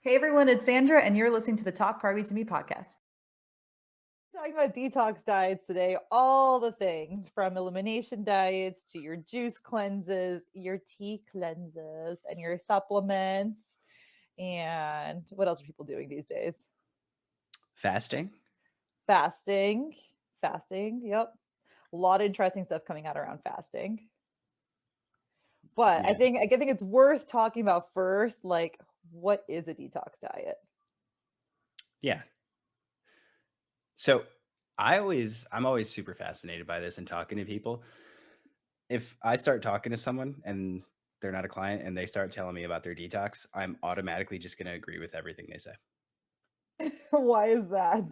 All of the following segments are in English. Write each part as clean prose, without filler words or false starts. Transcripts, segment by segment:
Hey everyone, it's Sandra, and you're listening to the Talk Carby to Me podcast. Talking about detox diets today, all the things from elimination diets to your juice cleanses, your tea cleanses, and your supplements. And what else are people doing these days? Fasting? Fasting. Fasting. Yep. A lot of interesting stuff coming out around fasting. But I Yeah. think I think it's worth talking about first, like what is a detox diet? Yeah. So I'm always super fascinated by this and talking to people. If I start talking to someone and they're not a client and they start telling me about their detox, I'm automatically just going to agree with everything they say. Why is that?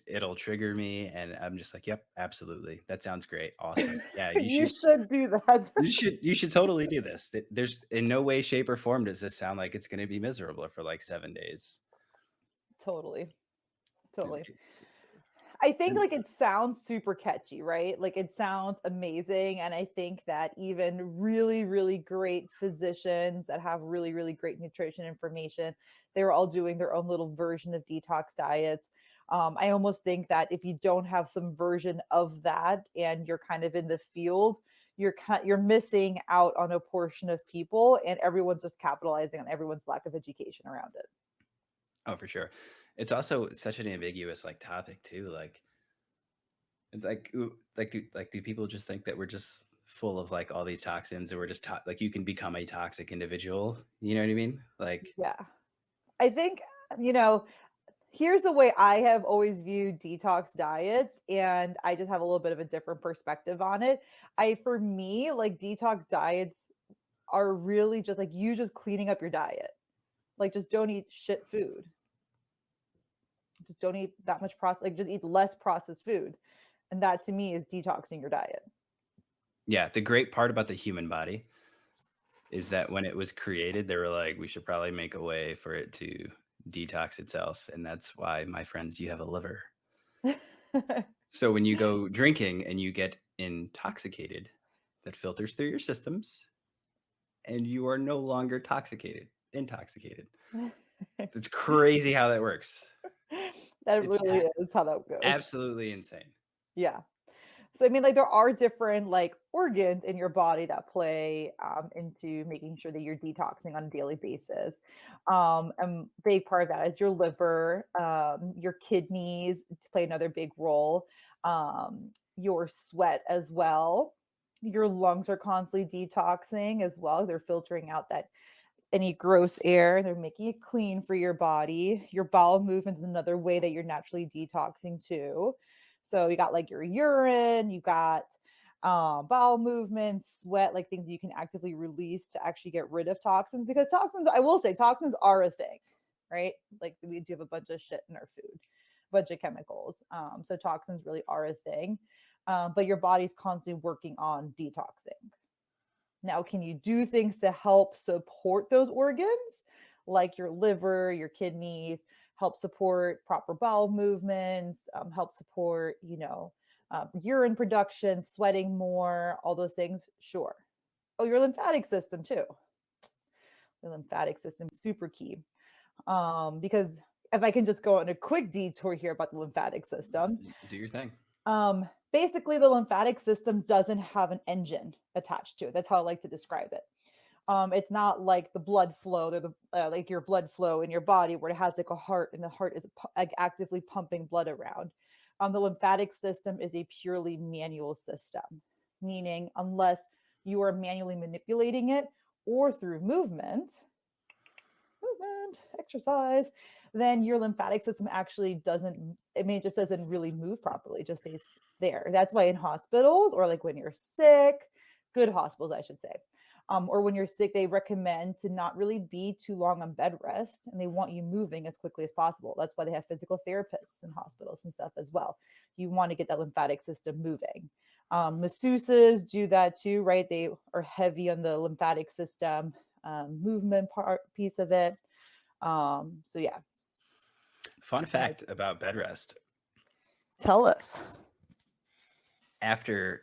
It'll trigger me and I'm just like, "Yep, absolutely. That sounds great. Awesome. Yeah, You should do that. you should totally do this. There's in no way shape or form does this sound like it's going to be miserable for like 7 days." Totally. Dude, Totally. I think like it sounds super catchy, right? Like it sounds amazing. And I think that even really, really great physicians that have really, really great nutrition information, they're all doing their own little version of detox diets. I almost think that if you don't have some version of that and you're kind of in the field, you're missing out on a portion of people, and everyone's just capitalizing on everyone's lack of education around it. Oh, for sure. It's also such an ambiguous, like, topic too, like, it's like, ooh, do people just think that we're just full of, like, all these toxins and we're just like, you can become a toxic individual, you know what I mean? Like, Yeah. I think, you know, here's the way I have always viewed detox diets, and I just have a little bit of a different perspective on it. For me, like detox diets are really just like you just cleaning up your diet. Like, just don't eat shit food. Just don't eat that much processed, like, just eat less processed food. And that to me is detoxing your diet. yeah, the great part about the human body is that when it was created, they were like, "We should probably make a way for it to detox itself," and that's why, my friends, you have a liver. So when you go drinking and you get intoxicated, that filters through your systems and you are no longer intoxicated. It's crazy how that works. That It's really is how that goes. absolutely insane. Yeah. So I mean, like there are different like organs in your body that play into making sure that you're detoxing on a daily basis. And big part of that is your liver, your kidneys play another big role. Your sweat as well. Your lungs are constantly detoxing as well. They're filtering out that any gross air. They're making it clean for your body. Your bowel movement is another way that you're naturally detoxing too. So you got like your urine, you got bowel movements, sweat, like things you can actively release to actually get rid of toxins. Because toxins, I will say, toxins are a thing, right? Like we do have a bunch of shit in our food, a bunch of chemicals. So toxins really are a thing. But your body's constantly working on detoxing. Now, can you do things to help support those organs, like your liver, your kidneys, help support proper bowel movements, help support, urine production, sweating more, all those things? Sure. Oh, your lymphatic system too. The lymphatic system is super key. Because if I can just go on a quick detour here about the lymphatic system, Do your thing. basically the lymphatic system doesn't have an engine attached to it. That's how I like to describe it. It's not like the blood flow, like your blood flow in your body where it has like a heart and the heart is like actively pumping blood around. The lymphatic system is a purely manual system, meaning unless you are manually manipulating it or through exercise, then your lymphatic system actually doesn't, I mean, it just doesn't really move properly, it just stays there. That's why in hospitals or like when you're sick, good hospitals, I should say, or when you're sick, they recommend to not really be too long on bed rest and they want you moving as quickly as possible. That's why they have physical therapists in hospitals and stuff as well. You want to get that lymphatic system moving. Masseuses do that too, right? They are heavy on the lymphatic system movement part piece of it. So yeah, Fun fact about bed rest. tell us. After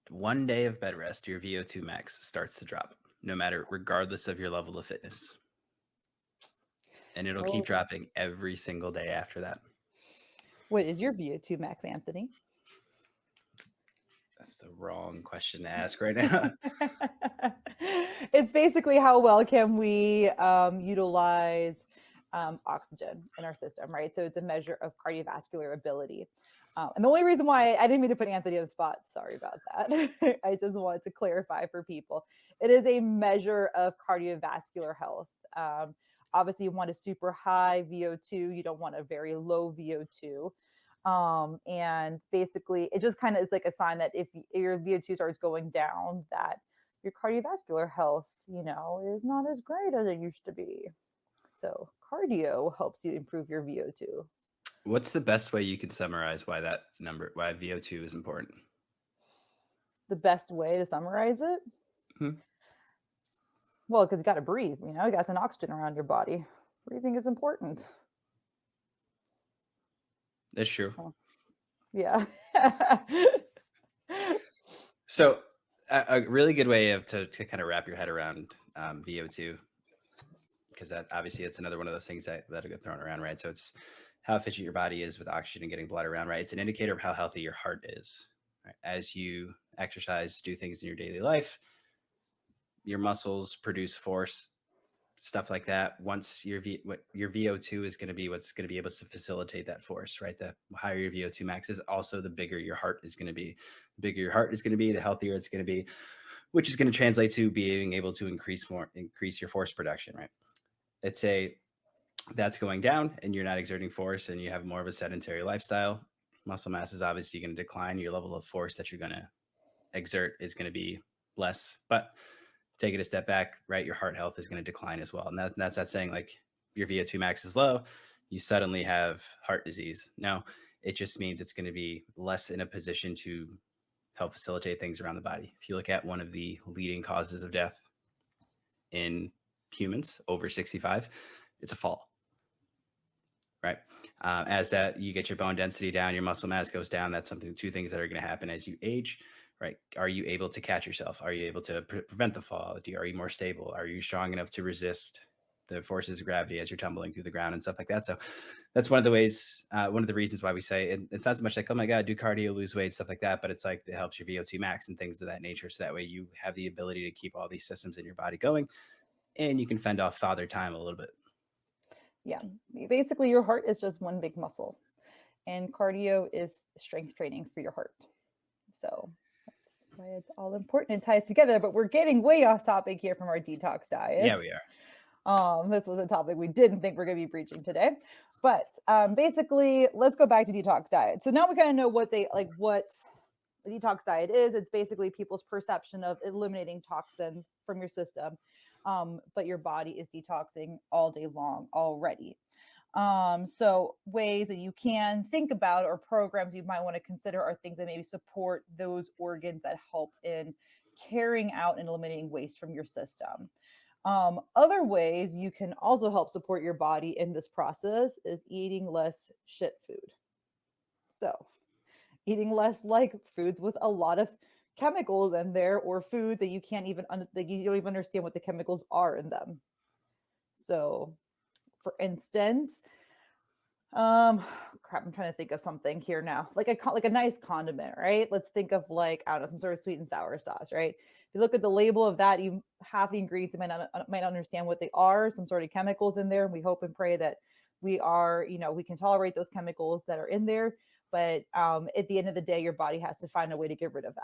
1 day of bed rest, your VO2 max starts to drop, no matter regardless of your level of fitness. and it'll keep Oh, dropping every single day after that. what is your VO2 max, Anthony? That's the wrong question to ask right now. It's basically how well can we utilize oxygen in our system, right? So it's a measure of cardiovascular ability. And the only reason why I didn't mean to put Anthony on the spot, sorry about that. I just wanted to clarify for people. It is a measure of cardiovascular health. Obviously, you want a super high VO2. You don't want a very low VO2. And basically, it just kind of is like a sign that if your VO2 starts going down, that your cardiovascular health, is not as great as it used to be. So cardio helps you improve your VO2. What's the best way you can summarize why why VO2 is important? The best way to summarize it? Hmm. Well, because you got to breathe, you got some oxygen around your body. Breathing is important. That's true. Oh, yeah. So a really good way to kind of wrap your head around VO2, because that obviously it's another one of those things that get thrown around, right? So it's how efficient your body is with oxygen and getting blood around, right? It's an indicator of how healthy your heart is. Right? As you exercise, do things in your daily life, your muscles produce force, stuff like that. Once your VO2 is going to be what's going to be able to facilitate that force, right? The higher your VO2 max is, also the bigger your heart is going to be. The bigger your heart is going to be, the healthier it's going to be, which is going to translate to being able to increase your force production, right? Let's say that's going down and you're not exerting force and you have more of a sedentary lifestyle. Muscle mass is obviously going to decline. Your level of force that you're going to exert is going to be less. But take it a step back, right? Your heart health is going to decline as well. And that's not saying like your VO2 max is low, you suddenly have heart disease. No, it just means it's going to be less in a position to help facilitate things around the body. If you look at one of the leading causes of death in humans over 65, it's a fall, right? As that you get your bone density down, your muscle mass goes down. That's two things that are going to happen as you age, right? Are you able to catch yourself? Are you able to prevent the fall? Are you more stable? Are you strong enough to resist the forces of gravity as you're tumbling through the ground and stuff like that? So that's one of the ways, one of the reasons why we say, and it's not so much like, oh my God, do cardio, lose weight, stuff like that, but it's like it helps your VO2 max and things of that nature. So that way you have the ability to keep all these systems in your body going and you can fend off father time a little bit. Yeah. Basically, your heart is just one big muscle, and cardio is strength training for your heart. So that's why it's all important. It ties together, but we're getting way off topic here from our detox diets. Yeah, we are. This was a topic we didn't think we're going to be preaching today, but basically, let's go back to detox diet. So now we kind of know what the detox diet is. It's basically people's perception of eliminating toxins from your system, but your body is detoxing all day long already. So ways that you can think about or programs you might want to consider are things that maybe support those organs that help in carrying out and eliminating waste from your system. Other ways you can also help support your body in this process is eating less shit food. So eating less like foods with a lot of chemicals in there, or foods that you can't even that you don't even understand what the chemicals are in them. So for instance, crap, I'm trying to think of something here now, like a nice condiment, right? Let's think of like, I don't know, some sort of sweet and sour sauce, right? If you look at the label of that, you half the ingredients you might not understand what they are, some sort of chemicals in there, and we hope and pray that we can tolerate those chemicals that are in there. But at the end of the day, your body has to find a way to get rid of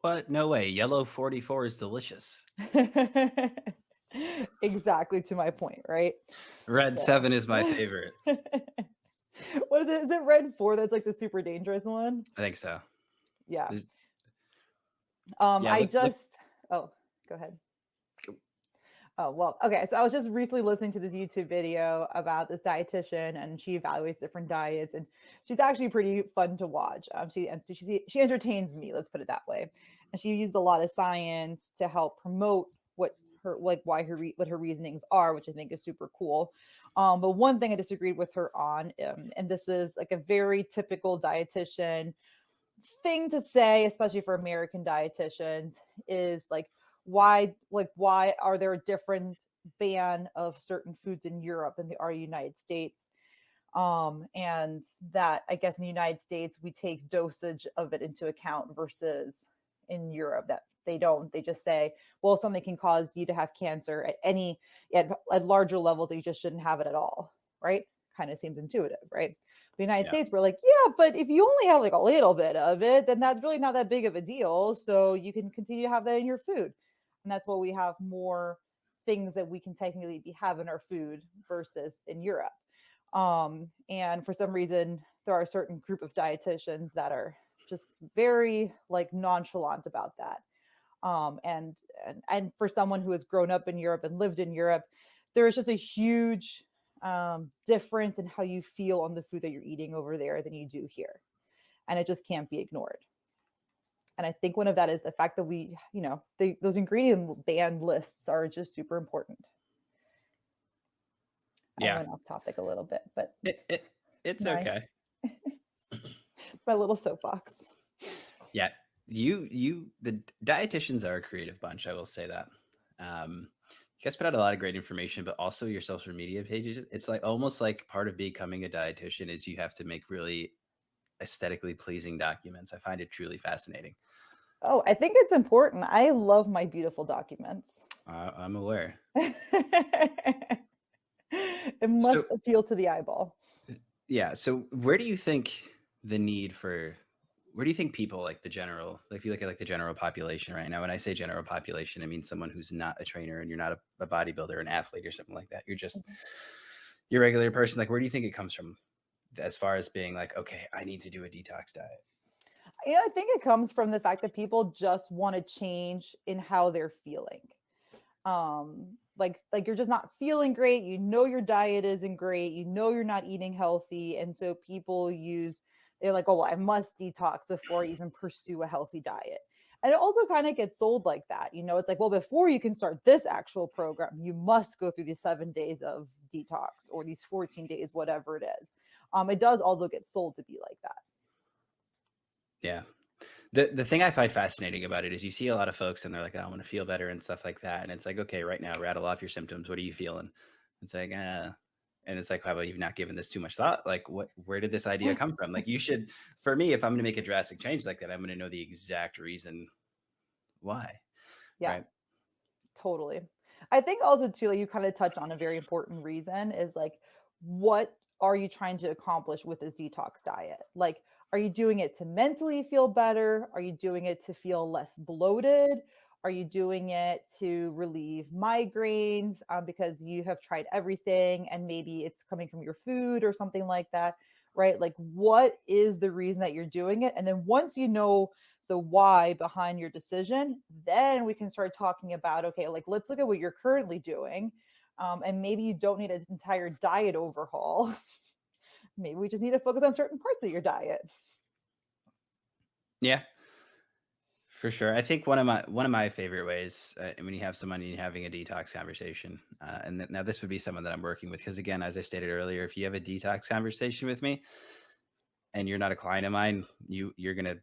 What? No way. Yellow 44 is delicious. that. Exactly, to my point, right? Red So. 7 is my favorite. What is it? Is it red 4 that's like the super dangerous one? I think so. Yeah. There's- I just oh, go ahead. Go. Oh, well, okay. So I was just recently listening to this YouTube video about this dietitian, and she evaluates different diets, and she's actually pretty fun to watch. She entertains me, let's put it that way. And she used a lot of science to help promote what her reasonings are, which I think is super cool. But one thing I disagreed with her on, and this is like a very typical dietitian thing to say, especially for American dietitians, is like why are there different ban of certain foods in Europe than they are United States. And that I guess in the United States we take dosage of it into account versus in Europe that they don't. They just say, well, something can cause you to have cancer at at larger levels that you just shouldn't have it at all, right? Kind of seems intuitive, right? The United Yeah. States, we're like, yeah, but if you only have like a little bit of it, then that's really not that big of a deal. So you can continue to have that in your food. And that's why we have more things that we can technically have in our food versus in Europe. And for some reason, there are a certain group of dietitians that are just very like nonchalant about that. And for someone who has grown up in Europe and lived in Europe, there is just a huge difference in how you feel on the food that you're eating over there than you do here, and it just can't be ignored. And I think one of that is the fact that those ingredient ban lists are just super important. I Yeah. went off topic a little bit, but It it's it's my okay. my little soapbox. Yeah. The dietitians are a creative bunch, I will say that. You guys put out a lot of great information, but also your social media pages. It's like almost like part of becoming a dietitian is you have to make really aesthetically pleasing documents. I find it truly fascinating. Oh, I think it's important. I love my beautiful documents. I'm aware. It So must appeal to the eyeball. yeah, so where do you think the need for where do you think people like the general, like if you look at like the general population right now, when I say general population, I mean someone who's not a trainer and you're not a bodybuilder, an athlete or something like that. You're just Mhm. your regular person. Like, where do you think it comes from as far as being like, okay, I need to do a detox diet? I think it comes from the fact that people just want to change in how they're feeling. Like you're just not feeling great, your diet isn't great, you're not eating healthy, and so they're like, oh well, I must detox before I even pursue a healthy diet. And it also kind of gets sold like that, it's like, well, before you can start this actual program you must go through these 7 days of detox or these 14 days, whatever it is. It does also get sold to be like that. Yeah. The thing I find fascinating about it is you see a lot of folks and they're like, oh, I want to feel better and stuff like that. And it's like, okay, right now, rattle off your symptoms. What are you feeling? It's like, and it's like, how about you've not given this too much thought? Like, where did this idea come from? Like, you should, for me, if I'm going to make a drastic change like that, I'm going to know the exact reason why. Yeah. Right. Totally. I think also too, like you kind of touch on a very important reason is like, what are you trying to accomplish with this detox diet? Like, are you doing it to mentally feel better? Are you doing it to feel less bloated? Are you doing it to relieve migraines because you have tried everything and maybe it's coming from your food or something like that, right? Like, what is the reason that you're doing it? And then once you know the why behind your decision, then we can start talking about, okay, like let's look at what you're currently doing. And maybe you don't need an entire diet overhaul. Maybe we just need to focus on certain parts of your diet. Yeah, for sure. I think one of my favorite ways when you have someone and you're having a detox conversation, now this would be someone that I'm working with because again, as I stated earlier, if you have a detox conversation with me, and you're not a client of mine, you're gonna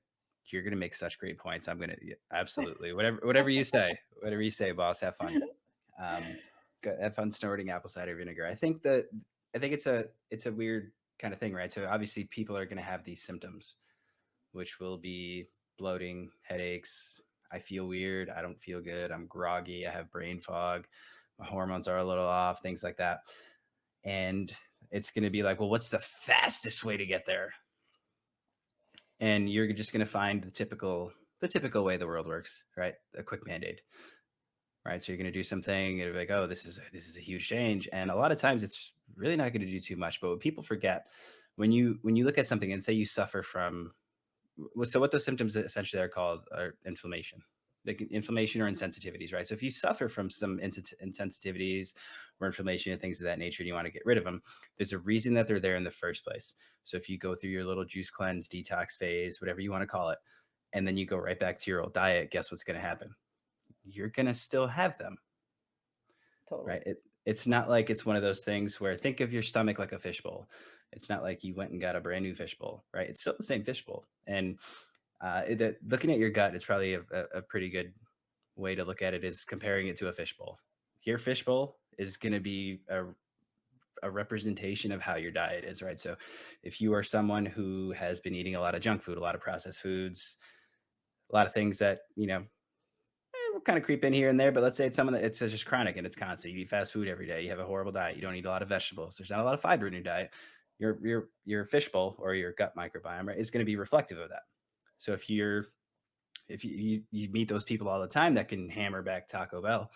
make such great points. I'm gonna absolutely whatever you say, boss. Have fun. Um, have fun snorting apple cider vinegar. I think it's a weird kind of thing, right? So obviously, people are gonna have these symptoms, which will be bloating, headaches. I feel weird. I don't feel good. I'm groggy. I have brain fog. My hormones are a little off. Things like that, and it's gonna be like, well, what's the fastest way to get there? And you're just going to find the typical way the world works, right? A quick band-aid, right? So you're going to do something and be like, oh, this is a huge change, and a lot of times it's really not going to do too much. But what people forget when you look at something and say you suffer from so what those symptoms essentially are called are inflammation, like inflammation or insensitivities, right? So if you suffer from some insensitivities or inflammation and things of that nature and you want to get rid of them, there's a reason that they're there in the first place. So if you go through your little juice cleanse detox phase, whatever you want to call it, and then you go right back to your old diet, guess what's going to happen? You're going to still have them, Totally. right? It's not like it's one of those things where think of your stomach like a fishbowl. It's not like you went and got a brand new fishbowl, right? It's still the same fishbowl. And looking at your gut is probably a pretty good way to look at it is comparing it to a fishbowl. Your fishbowl is going to be a representation of how your diet is, right? So if you are someone who has been eating a lot of junk food, a lot of processed foods, a lot of things that, will kind of creep in here and there, but let's say it's someone that it's just chronic and it's constant. You eat fast food every day. You have a horrible diet. You don't eat a lot of vegetables. There's not a lot of fiber in your diet. Your fishbowl or your gut microbiome, right, is going to be reflective of that. So if you meet those people all the time that can hammer back Taco Bell,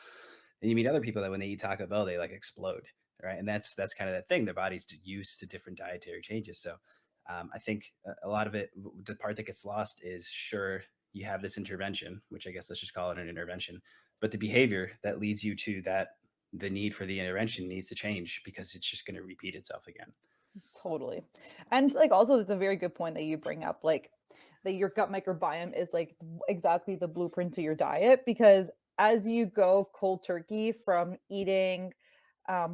and you meet other people that when they eat Taco Bell they like explode, right? And that's kind of that thing. Their body's used to different dietary changes. So I think a lot of it, the part that gets lost is, sure, you have this intervention, which I guess let's just call it an intervention, but the behavior that leads you to that, the need for the intervention needs to change because it's just going to repeat itself again. Totally. And like also it's a very good point that you bring up, like that your gut microbiome is like exactly the blueprint to your diet, because as you go cold turkey from eating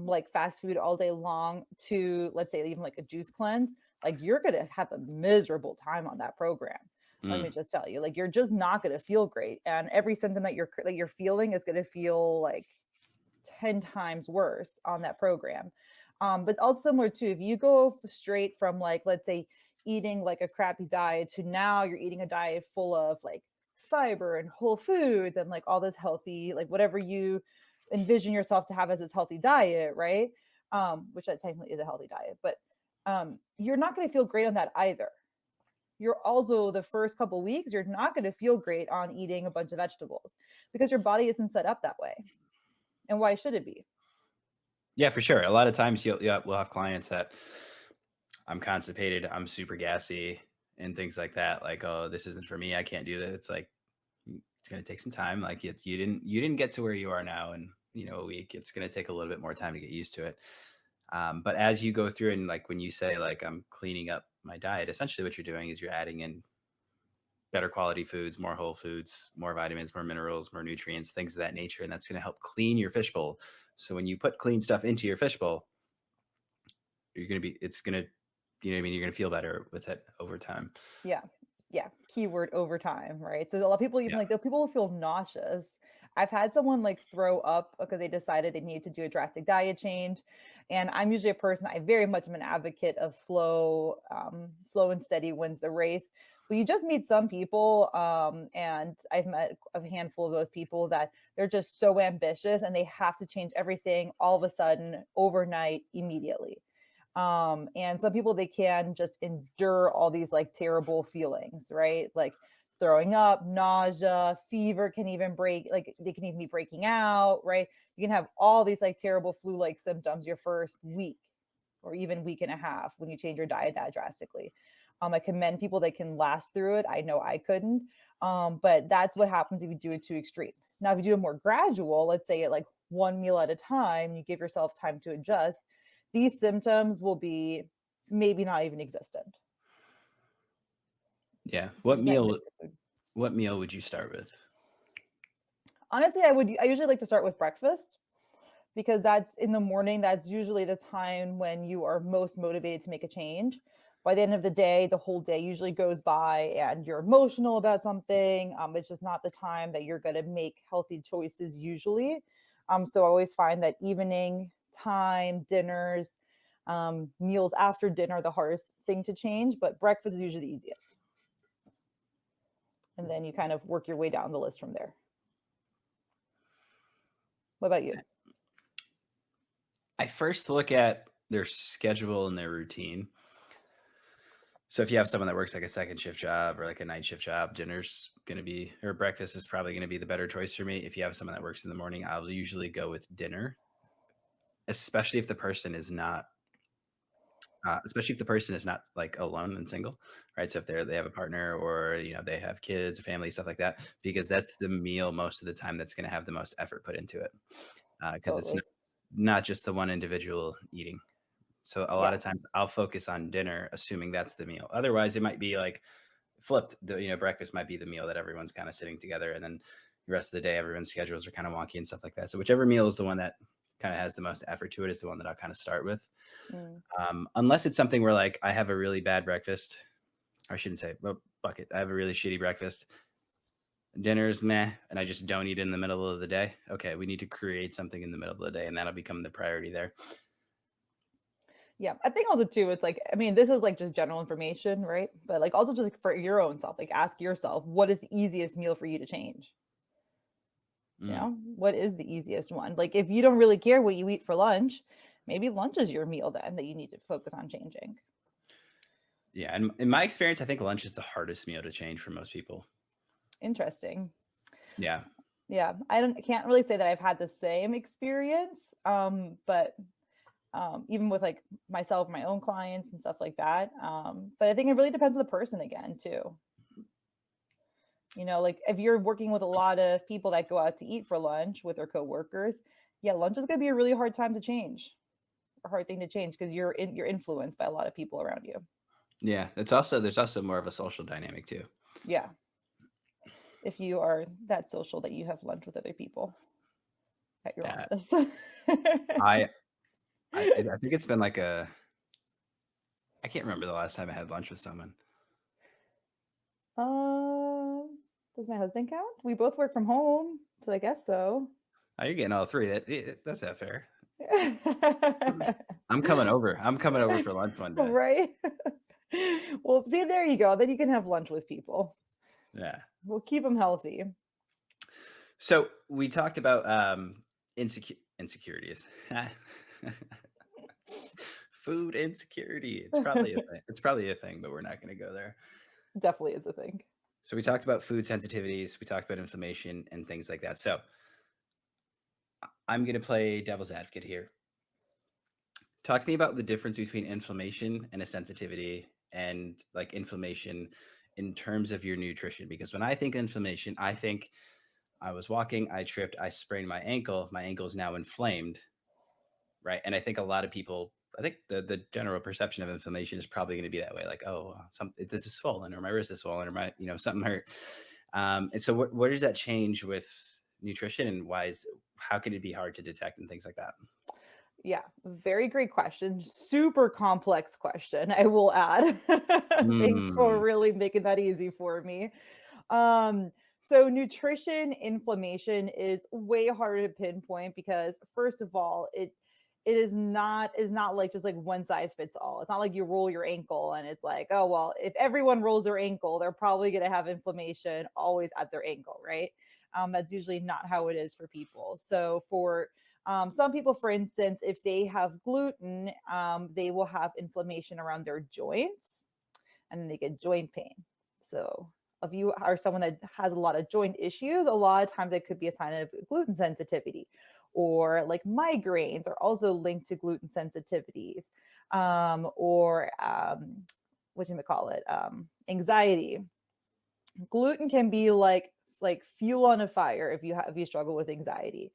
like fast food all day long to, let's say, even like a juice cleanse, like you're gonna have a miserable time on that program. Let Mm, me just tell you, like you're just not gonna feel great, and every symptom that you're feeling is gonna feel like 10 times worse on that program. But also similar to if you go straight from, like, let's say eating like a crappy diet to now you're eating a diet full of like fiber and whole foods and like all this healthy, like whatever you envision yourself to have as this healthy diet, right? Which that technically is a healthy diet, but you're not going to feel great on that either. You're also, the first couple weeks, you're not going to feel great on eating a bunch of vegetables because your body isn't set up that way. And why should it be? yeah, for sure. A lot of times we'll have clients that, I'm constipated, I'm super gassy, and things like that. Like, oh, this isn't for me. I can't do that. It's like, it's going to take some time. Like, you didn't get to where you are now in, a week. It's going to take a little bit more time to get used to it. But as you go through, and like when you say like I'm cleaning up my diet, essentially what you're doing is you're adding in better quality foods, more whole foods, more vitamins, more minerals, more nutrients, things of that nature, and that's going to help clean your fishbowl. So when you put clean stuff into your fishbowl, it's going to, what I mean, you're going to feel better with it over time. Yeah. Yeah. Keyword overtime, right? So a lot of people, even Yeah. like the people will feel nauseous. I've had someone like throw up because they decided they needed to do a drastic diet change. And I'm usually a person, I very much am an advocate of slow and steady wins the race. But you just meet some people, and I've met a handful of those people that they're just so ambitious and they have to change everything all of a sudden, overnight, immediately. And some people, they can just endure all these like terrible feelings, right? Like throwing up, nausea, fever can even break, like they can even be breaking out, right? You can have all these like terrible flu-like symptoms your first week or even week and a half when you change your diet that drastically. I commend people that can last through it. I know I couldn't. But that's what happens if you do it too extreme. Now, if you do it more gradual, let's say at like one meal at a time, you give yourself time to adjust, these symptoms will be maybe not even existent. Yeah. You What just might meal miss your food. what meal would you start with? Honestly, I usually like to start with breakfast because that's in the morning. That's usually the time when you are most motivated to make a change. By the end of the day, the whole day usually goes by and you're emotional about something. It's just not the time that you're going to make healthy choices usually. So I always find that evening time, dinners, meals after dinner are the hardest thing to change, but breakfast is usually the easiest. And then you kind of work your way down the list from there. What about you? I first look at their schedule and their routine. So if you have someone that works like a second shift job or like a night shift job, dinner's going to be, or breakfast is probably going to be the better choice for me. If you have someone that works in the morning, I'll usually go with dinner, especially if the person is not, like alone and single, right? So if they have a partner or, they have kids, family, stuff like that, because that's the meal most of the time that's going to have the most effort put into it. Because it's Totally. not just the one individual eating. So a lot Yeah. of times I'll focus on dinner, assuming that's the meal. Otherwise, it might be like flipped. Breakfast might be the meal that everyone's kind of sitting together, and then the rest of the day, everyone's schedules are kind of wonky and stuff like that. So whichever meal is the one that kind of has the most effort to it is the one that I'll kind of start with. Mm. Unless it's something where like I have a really bad breakfast, or I shouldn't say, well, fuck it, I have a really shitty breakfast. Dinner's meh, and I just don't eat in the middle of the day. Okay, we need to create something in the middle of the day, and that'll become the priority there. Yeah, I think also too, it's like, I mean, this is like just general information, right? But like also just like for your own self, like ask yourself, what is the easiest meal for you to change? You Mm, know, what is the easiest one? Like if you don't really care what you eat for lunch, maybe lunch is your meal then that you need to focus on changing. yeah, and in my experience, I think lunch is the hardest meal to change for most people. Interesting. Yeah, Yeah, I can't really say that I've had the same experience, but even with like myself, my own clients and stuff like that. But I think it really depends on the person again too. You know, like if you're working with a lot of people that go out to eat for lunch with their coworkers, yeah, lunch is going to be a really hard time to change, a hard thing to change because you're influenced by a lot of people around you. yeah. There's also more of a social dynamic too. Yeah, if you are that social that you have lunch with other people at your Yeah, office. I I think it's been like a I can't remember the last time I had lunch with someone. Does my husband count? We both work from home, so I guess so. Oh, you're getting all three. That's not fair. I'm coming over. I'm coming over for lunch one day. Right? Well, see, there you go. Then you can have lunch with people. Yeah. We'll keep them healthy. So we talked about insecurities. Food insecurity. It's probably a thing. It's probably a thing, but we're not going to go there. Definitely is a thing. So we talked about food sensitivities. We talked about inflammation and things like that. So I'm going to play devil's advocate here. Talk to me about the difference between inflammation and a sensitivity, and like inflammation in terms of your nutrition. Because when I think inflammation, I think I was walking, I tripped, I sprained my ankle. My ankle is now inflamed, right? And I think a lot of people, I think the general perception of inflammation is probably going to be that way, like, oh, this is swollen, or my wrist is swollen, or my something hurt. And so, where does that change with nutrition, and how can it be hard to detect and things like that? Yeah, very great question. Super complex question, I will add. Thanks for Mm, really making that easy for me. Um, so nutrition inflammation is way harder to pinpoint because first of all, it is not like just like one size fits all. It's not like you roll your ankle and it's like, oh well, if everyone rolls their ankle, they're probably going to have inflammation always at their ankle, right? That's usually not how it is for people. So for some people, for instance, if they have gluten, they will have inflammation around their joints and then they get joint pain. So if you are someone that has a lot of joint issues, a lot of times it could be a sign of gluten sensitivity, or like migraines are also linked to gluten sensitivities, or what do you call it? Anxiety. Gluten can be like fuel on a fire if you struggle with anxiety.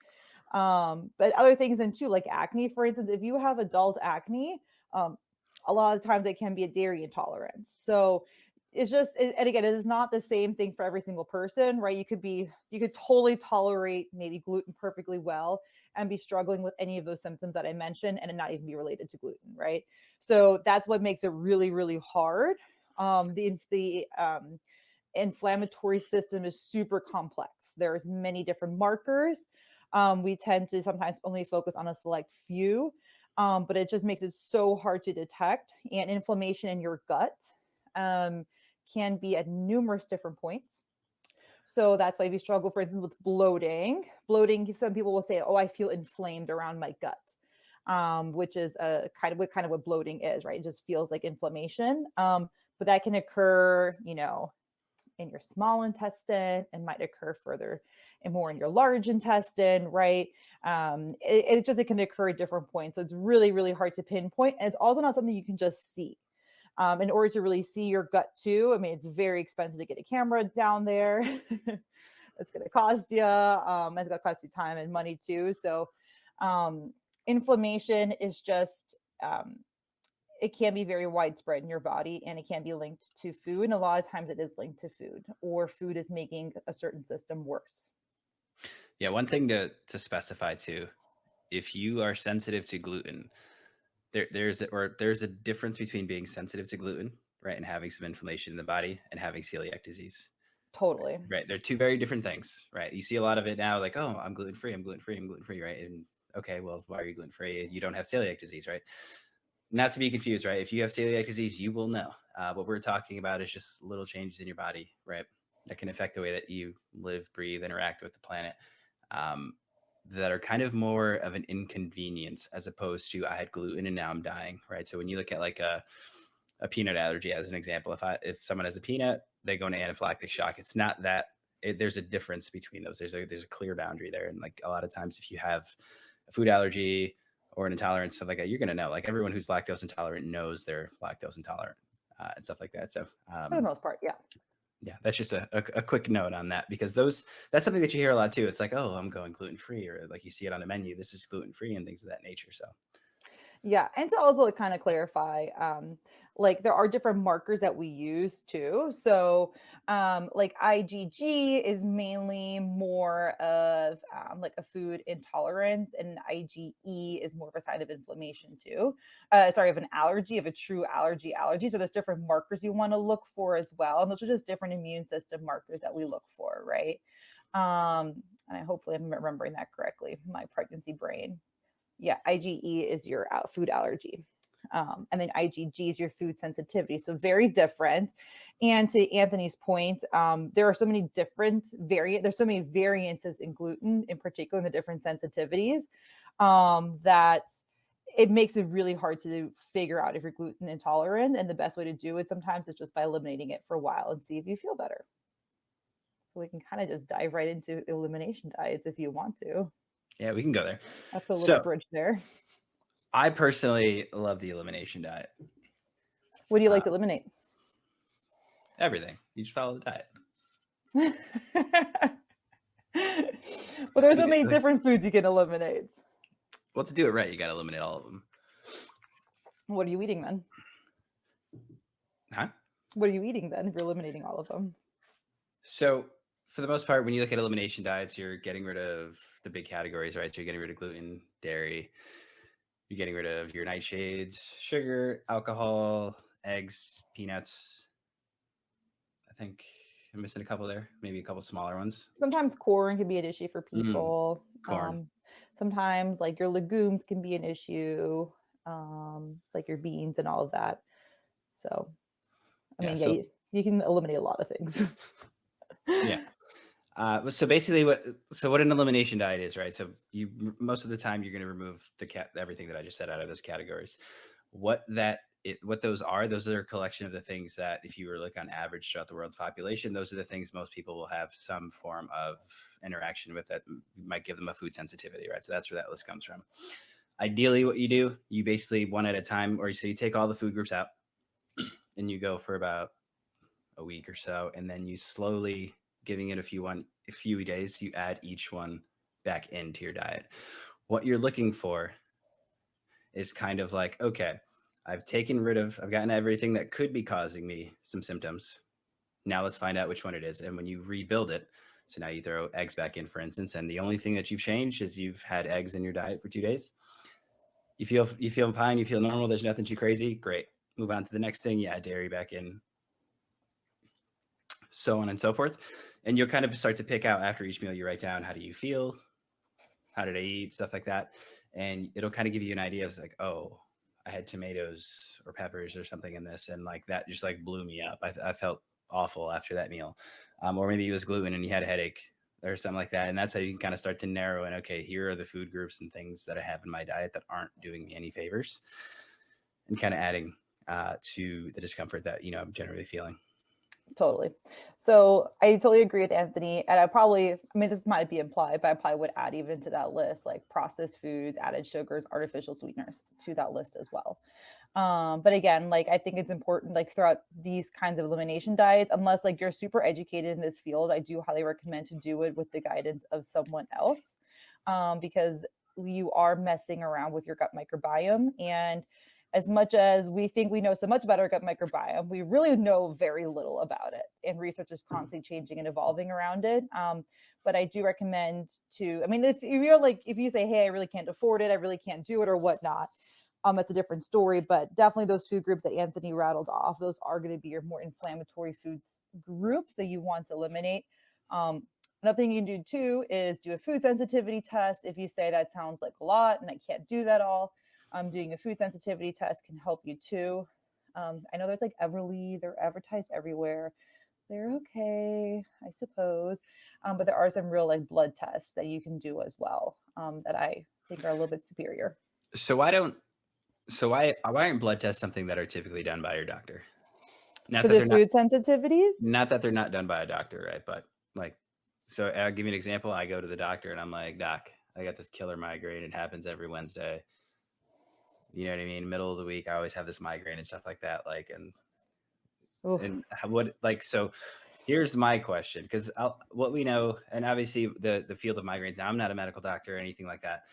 But other things in too, like acne, for instance, if you have adult acne, um, a lot of times it can be a dairy intolerance. So it's just, and again, it is not the same thing for every single person, right? You could totally tolerate maybe gluten perfectly well and be struggling with any of those symptoms that I mentioned and it not even be related to gluten, right? So that's what makes it really, really hard. The inflammatory system is super complex. There's many different markers. We tend to sometimes only focus on a select few, but it just makes it so hard to detect. And inflammation in your gut um, can be at numerous different points. So that's why if you struggle, for instance, with bloating, some people will say, "Oh, I feel inflamed around my gut," which is a kind of what bloating is, right? It just feels like inflammation. But that can occur, in your small intestine and might occur further and more in your large intestine, right? It can occur at different points. So it's really, really hard to pinpoint. And it's also not something you can just see. In order to really see your gut too, I mean, it's very expensive to get a camera down there. It's going to cost you. It's going to cost you time and money too. So um, inflammation is just it can be very widespread in your body and it can be linked to food. And a lot of times it is linked to food, or food is making a certain system worse. yeah, one thing to specify too, if you are sensitive to gluten, there's a difference between being sensitive to gluten, right, and having some inflammation in the body and having celiac disease. Totally. right? They're two very different things, right? You see a lot of it now, like, oh, I'm gluten free, I'm gluten free, I'm gluten free, right? And okay, well, why are you gluten free? You don't have celiac disease, right? Not to be confused, right? If you have celiac disease, you will know. What we're talking about is just little changes in your body, right? That can affect the way that you live, breathe, interact with the planet, um, that are kind of more of an inconvenience as opposed to I had gluten and now I'm dying, right? So when you look at like a peanut allergy as an example, if someone has a peanut, they go into anaphylactic shock. It's not that there's a difference between those. There's a clear boundary there, and like a lot of times, if you have a food allergy or an intolerance, stuff like that, you're gonna know. Like everyone who's lactose intolerant knows they're lactose intolerant and stuff like that. So For the most part, yeah. yeah, that's just a quick note on that because that's something that you hear a lot too. It's like, oh, I'm going gluten free, or like you see it on the menu, this is gluten free and things of that nature. So Yeah, and to also kind of clarify, like there are different markers that we use too. So, like IgG is mainly more of like a food intolerance, and IgE is more of a sign of inflammation too. Sorry, of an allergy, of a true allergy. So there's different markers you want to look for as well, and those are just different immune system markers that we look for, right? And I hopefully I'm remembering that correctly. My pregnancy brain. Yeah, IgE is your food allergy. And then IgG is your food sensitivity. So very different. And to Anthony's point, there are so many different there's so many variances in gluten, in particular in the different sensitivities, that it makes it really hard to figure out if you're gluten intolerant. And the best way to do it sometimes is just by eliminating it for a while and see if you feel better. So we can kind of just dive right into elimination diets if you want to. yeah, we can go there. I put a little So bridge there. I personally love the elimination diet. What do you like to eliminate? Everything. You just follow the diet. Well, there's so many different foods you can eliminate. Well, to do it right, you got to eliminate all of them. What are you eating then? Huh? What are you eating then if you're eliminating all of them? So, for the most part, when you look at elimination diets, you're getting rid of the big categories, right? So, you're getting rid of gluten, dairy, you're getting rid of your nightshades, sugar, alcohol, eggs, peanuts. I think I'm missing a couple there, maybe a couple smaller ones. Sometimes corn can be an issue for people. Corn. Sometimes like your legumes can be an issue, like your beans and all of that. So, I mean, yeah, you can eliminate a lot of things. Yeah. So basically, what an elimination diet is, right? So you most of the time you're going to remove everything that I just said out of those categories. What those are a collection of the things that if you were to look on average throughout the world's population, those are the things most people will have some form of interaction with that might give them a food sensitivity, right? So that's where that list comes from. Ideally, what you do, you basically one at a time, or so you take all the food groups out and you go for about a week or so, and then you slowly giving it a few days, you add each one back into your diet. What you're looking for is kind of like, okay, I've gotten everything that could be causing me some symptoms. Now let's find out which one it is. And when you rebuild it, so now you throw eggs back in, for instance, and the only thing that you've changed is you've had eggs in your diet for 2 days. You feel fine, you feel normal, there's nothing too crazy, great. Move on to the next thing, you add dairy back in, so on and so forth. And you'll kind of start to pick out after each meal, you write down, how do you feel? How did I eat? Stuff like that. And it'll kind of give you an idea of like, oh, I had tomatoes or peppers or something in this. And like that just like blew me up. I felt awful after that meal. Or maybe it was gluten and you had a headache or something like that. And that's how you can kind of start to narrow in, okay, here are the food groups and things that I have in my diet that aren't doing me any favors, and kind of adding to the discomfort that, I'm generally feeling. Totally. So I totally agree with Anthony. And I mean, this might be implied, but I probably would add even to that list, like processed foods, added sugars, artificial sweeteners to that list as well. But again, like, I think it's important, like throughout these kinds of elimination diets, unless like you're super educated in this field, I do highly recommend to do it with the guidance of someone else, because you are messing around with your gut microbiome. And as much as we think we know so much about our gut microbiome, we really know very little about it. And research is constantly changing and evolving around it. But I do recommend I mean, if you say, hey, I really can't afford it, I really can't do it or whatnot, That's a different story, but definitely those food groups that Anthony rattled off, those are going to be your more inflammatory foods groups that you want to eliminate. Another thing you can do too is do a food sensitivity test. If you say that sounds like a lot and I can't do that all, doing a food sensitivity test can help you too. I know there's like Everly, they're advertised everywhere. They're okay, I suppose. But there are some real like blood tests that you can do as well, that I think are a little bit superior. So why aren't blood tests something that are typically done by your doctor? Not For that the they're not food sensitivities? not that they're not done by a doctor, right? But like, so I'll give you an example. I go to the doctor and I'm like, Doc, I got this killer migraine. It happens every Wednesday. You know what I mean? Middle of the week, I always have this migraine and stuff like that. Like, Oof. and what like so here's my question, because what we know, and obviously the field of migraines, now I'm not a medical doctor or anything like that,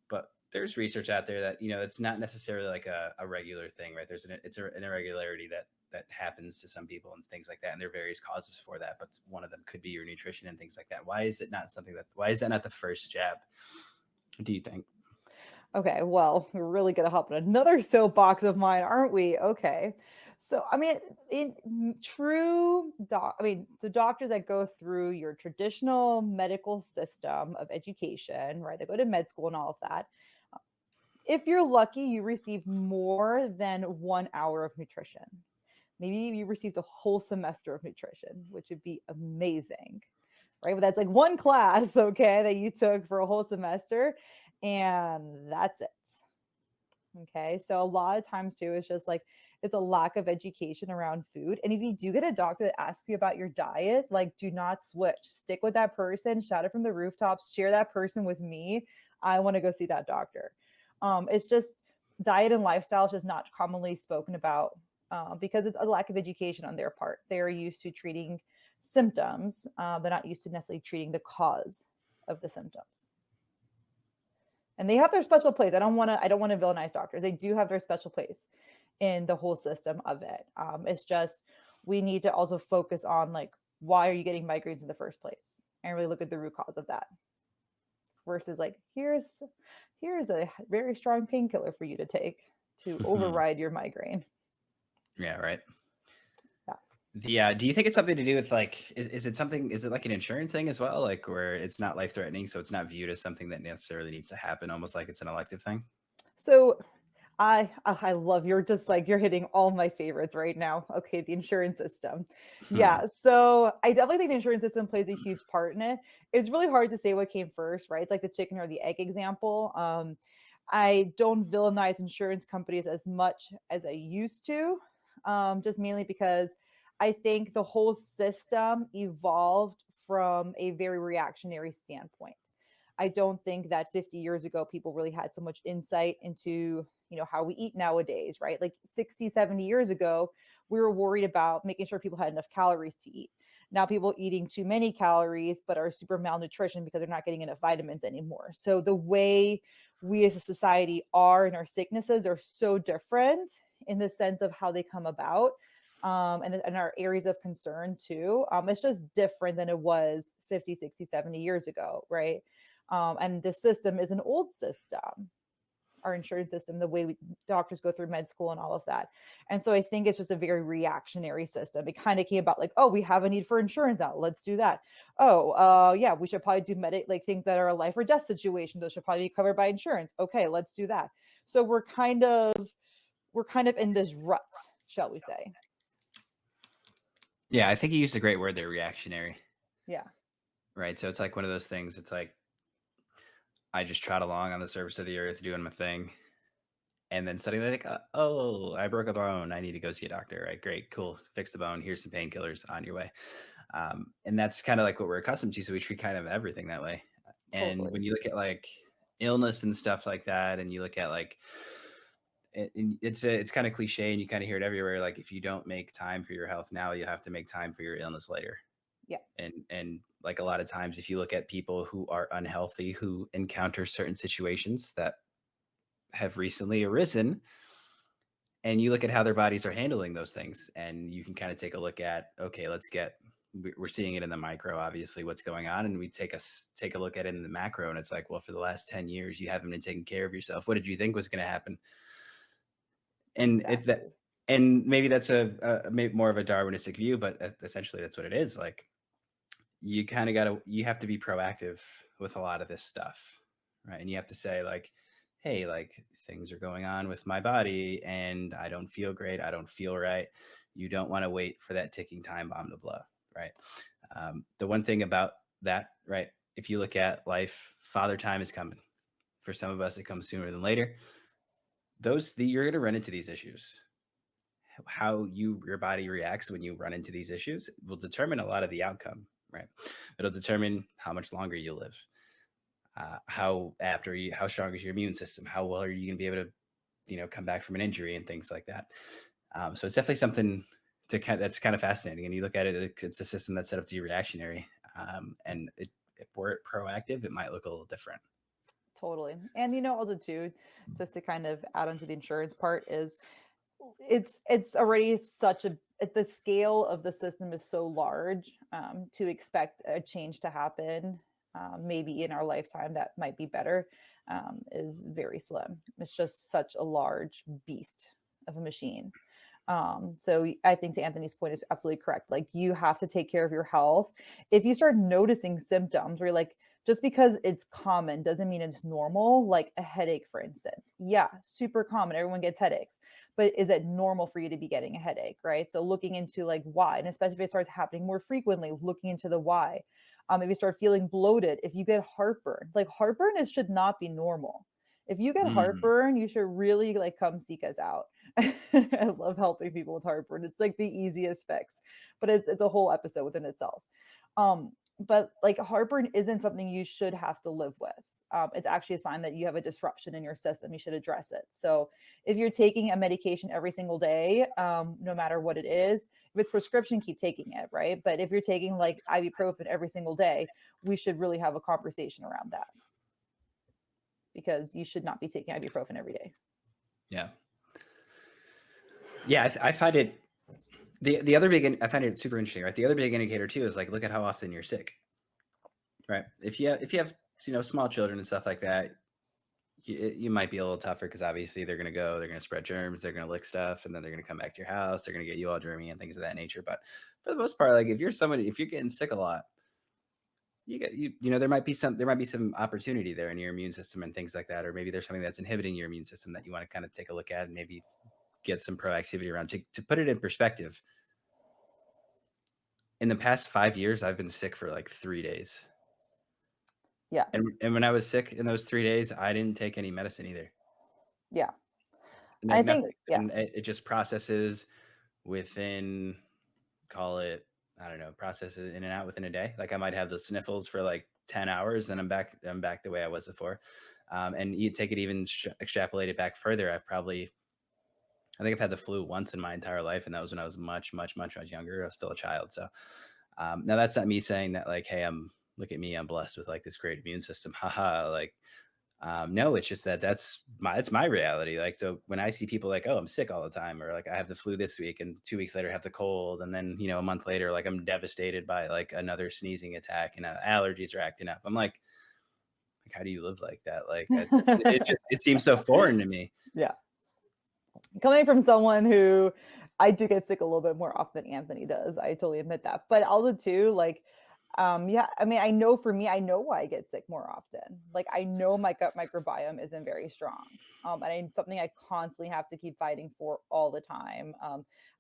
but there's research out there that it's not necessarily like a regular thing, right? It's an irregularity that happens to some people and things like that, and there are various causes for that, but one of them could be your nutrition and things like that. Why is that not the first jab, do you think? Okay, well, we're really gonna hop on another soapbox of mine, aren't we? Okay. So, I mean, the doctors that go through your traditional medical system of education, right? They go to med school and all of that. If you're lucky, you receive more than 1 hour of nutrition. Maybe you received a whole semester of nutrition, which would be amazing, right? But that's like one class, okay, that you took for a whole semester, and that's it. Okay. So a lot of times too, it's just like it's a lack of education around food. And if you do get a doctor that asks you about your diet, like do not switch. Stick with that person, shout it from the rooftops, share that person with me. I want to go see that doctor. It's just diet and lifestyle is just not commonly spoken about, because it's a lack of education on their part. They're used to treating symptoms. They're not used to necessarily treating the cause of the symptoms. And they have their special place. I don't want to villainize doctors. They do have their special place in the whole system of it. It's just we need to also focus on like why are you getting migraines in the first place, and really look at the root cause of that. Versus like here's a very strong painkiller for you to take to override your migraine. Yeah, right. Yeah. Do you think it's something to do with like, is it like an insurance thing as well? Like where it's not life threatening, so it's not viewed as something that necessarily needs to happen, almost like it's an elective thing? So I love you're hitting all my favorites right now. Okay, the insurance system. Hmm. Yeah, so I definitely think the insurance system plays a huge part in it. It's really hard to say what came first, right? It's like the chicken or the egg example. I don't villainize insurance companies as much as I used to, just mainly because I think the whole system evolved from a very reactionary standpoint. I don't think that 50 years ago people really had so much insight into, how we eat nowadays, right? Like 60, 70 years ago, we were worried about making sure people had enough calories to eat. Now people are eating too many calories but are super malnutrition because they're not getting enough vitamins anymore. So the way we as a society are in our sicknesses are so different in the sense of how they come about, and our areas of concern too. It's just different than it was 50, 60, 70 years ago, right? And the system is an old system, our insurance system, the way doctors go through med school and all of that. And so I think it's just a very reactionary system. It kind of came about like, oh, we have a need for insurance now. Let's do that. Oh, yeah, we should probably do like things that are a life or death situation. Those should probably be covered by insurance. Okay, let's do that. So we're kind of in this rut, shall we say. Yeah, I think you used a great word there, reactionary. Yeah. Right. So it's like one of those things. It's like I just trot along on the surface of the earth doing my thing. And then suddenly they're like, oh, I broke a bone. I need to go see a doctor. Right. Great. Cool. Fix the bone. Here's some painkillers on your way. And that's kind of like what we're accustomed to. So we treat kind of everything that way. And Totally. when you look at like illness and stuff like that, and you look at like, it's kind of cliche and you kind of hear it everywhere. Like if you don't make time for your health now, you have to make time for your illness later. Yeah. And like a lot of times if you look at people who are unhealthy, who encounter certain situations that have recently arisen, and you look at how their bodies are handling those things, and you can kind of take a look at, okay, we're seeing it in the micro, obviously what's going on, and we take a look at it in the macro, and it's like, well, for the last 10 years you haven't been taking care of yourself. What did you think was going to happen And it that Exactly. and maybe that's maybe more of a Darwinistic view, but essentially that's what it is. Like you have to be proactive with a lot of this stuff, right? And you have to say like, hey, like things are going on with my body and I don't feel great. I don't feel right. You don't want to wait for that ticking time bomb to blow, right? The one thing about that, right? If you look at life, father time is coming. For some of us, it comes sooner than later. You're going to run into these issues. How your body reacts when you run into these issues will determine a lot of the outcome, right? It'll determine how much longer you live, how strong is your immune system, how well are you going to be able to come back from an injury and things like that. So it's definitely something that's kind of fascinating. And you look at it, it's a system that's set up to be reactionary. And if we're proactive, it might look a little different. Totally. And also too, just to kind of add on to the insurance part is it's already such a the scale of the system is so large, to expect a change to happen, maybe in our lifetime that might be better, is very slim. It's just such a large beast of a machine. So I think to Anthony's point is absolutely correct. Like you have to take care of your health. If you start noticing symptoms where you're like, just because it's common doesn't mean it's normal, like a headache, for instance. Yeah, super common. Everyone gets headaches. But is it normal for you to be getting a headache? Right. So looking into like why, and especially if it starts happening more frequently, looking into the why. If you start feeling bloated, if you get heartburn, like heartburn should not be normal. If you get Mm. heartburn, you should really like come seek us out. I love helping people with heartburn. It's like the easiest fix, but it's a whole episode within itself. But like heartburn isn't something you should have to live with. It's actually a sign that you have a disruption in your system. You should address it. So if you're taking a medication every single day, no matter what it is, if it's prescription, keep taking it, right? But if you're taking like ibuprofen every single day, we should really have a conversation around that because you should not be taking ibuprofen every day. Yeah. Yeah. I find it, the other I find it super interesting, right? The other big indicator too is like, look at how often you're sick, right? If you have, small children and stuff like that, you might be a little tougher because obviously they're going to spread germs, they're going to lick stuff, and then they're going to come back to your house, they're going to get you all germy and things of that nature. But for the most part, like if you're getting sick a lot, there might be some opportunity there in your immune system and things like that, or maybe there's something that's inhibiting your immune system that you want to kind of take a look at and maybe get some proactivity around. To put it in perspective, in the past 5 years, I've been sick for like 3 days. Yeah. And when I was sick in those 3 days, I didn't take any medicine either. Yeah. I Like nothing. think, yeah. And it just processes within, call it, I don't know, processes in and out within a day. Like I might have the sniffles for like 10 hours, then I'm back the way I was before. And you take it even extrapolate it back further. I think I've had the flu once in my entire life, and that was when I was much, much, much, much younger. I was still a child. So now that's not me saying that like, hey, look at me, I'm blessed with like this great immune system. Haha. Like, no, it's just it's my reality. Like, so when I see people like, oh, I'm sick all the time, or like I have the flu this week, and 2 weeks later have the cold, and then a month later, like I'm devastated by like another sneezing attack, and allergies are acting up. I'm like, how do you live like that? Like, it seems so foreign to me. Yeah. Coming from someone who I do get sick a little bit more often than Anthony does. I totally admit that. But also too, like, yeah, I mean, I know for me, I know why I get sick more often. Like I know my gut microbiome isn't very strong. And it's something I constantly have to keep fighting for all the time.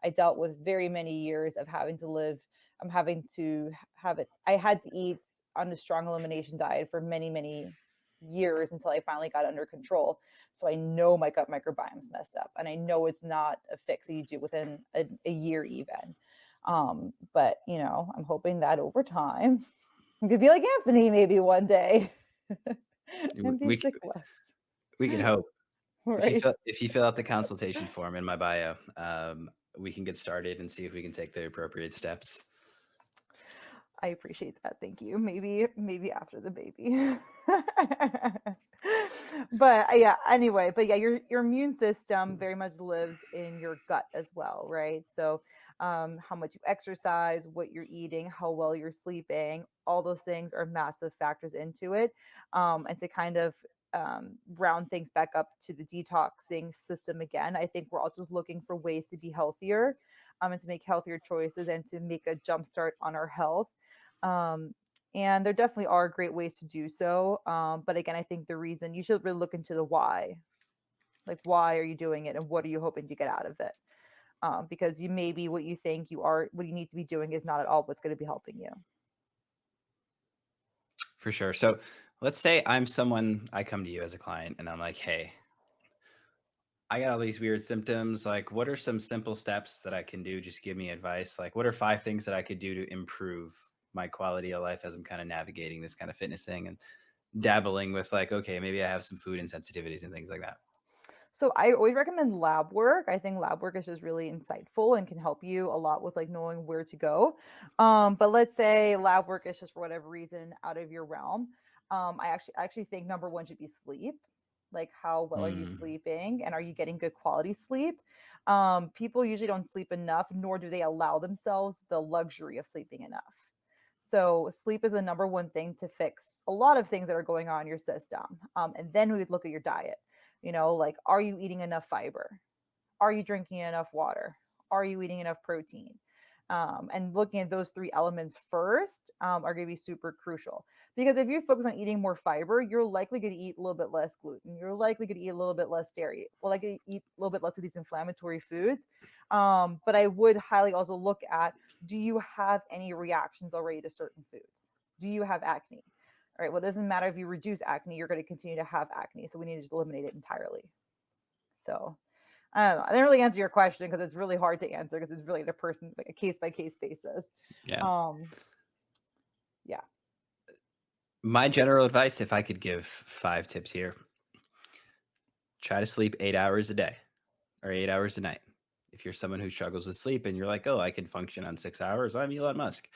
I dealt with very many years of having to live, I'm having to have it. I had to eat on a strong elimination diet for many, many years until I finally got under control. So I know my gut microbiome's messed up, and I know it's not a fix that you do within a year even. But I'm hoping that over time I could be like Anthony maybe one day and be We sick less. we can hope. Right. If you fill out the consultation form in my bio, we can get started and see if we can take the appropriate steps. I appreciate that. Thank you. Maybe after the baby. But yeah, anyway, but yeah, your immune system very much lives in your gut as well, right? So how much you exercise, what you're eating, how well you're sleeping, all those things are massive factors into it. And to kind of round things back up to the detoxing system again. I think we're all just looking for ways to be healthier, and to make healthier choices and to make a jump start on our health. Um, and there definitely are great ways to do so. But again, I think the reason you should really look into the why. Like, why are you doing it and what are you hoping to get out of it? Because you maybe what you think you are, what you need to be doing is not at all what's going to be helping you. For sure. So let's say I come to you as a client and I'm like, hey, I got all these weird symptoms. Like, what are some simple steps that I can do? Just give me advice. Like, what are 5 things that I could do to improve my quality of life as I'm kind of navigating this kind of fitness thing and dabbling with, like, okay, maybe I have some food insensitivities and things like that. So I always recommend lab work. I think lab work is just really insightful and can help you a lot with like knowing where to go. But let's say lab work is just for whatever reason out of your realm. I actually think number one should be sleep. Like, how well are you Mm, sleeping and are you getting good quality sleep? People usually don't sleep enough, nor do they allow themselves the luxury of sleeping enough. So sleep is the number one thing to fix a lot of things that are going on in your system. And then we would look at your diet. Like, are you eating enough fiber? Are you drinking enough water? Are you eating enough protein? And looking at those three elements first are going to be super crucial. Because if you focus on eating more fiber, you're likely going to eat a little bit less gluten. You're likely going to eat a little bit less dairy. Well, like eat a little bit less of these inflammatory foods. But I would highly also look at, do you have any reactions already to certain foods? Do you have acne? All right, well, it doesn't matter if you reduce acne, you're going to continue to have acne. So we need to just eliminate it entirely. So I don't know. I didn't really answer your question because it's really hard to answer because it's really the person, like a case by case basis. yeah. Um, yeah. My general advice, if I could give 5 tips here, try to sleep 8 hours a day or 8 hours a night. If you're someone who struggles with sleep and you're like, oh, I can function on 6 hours, I'm Elon Musk.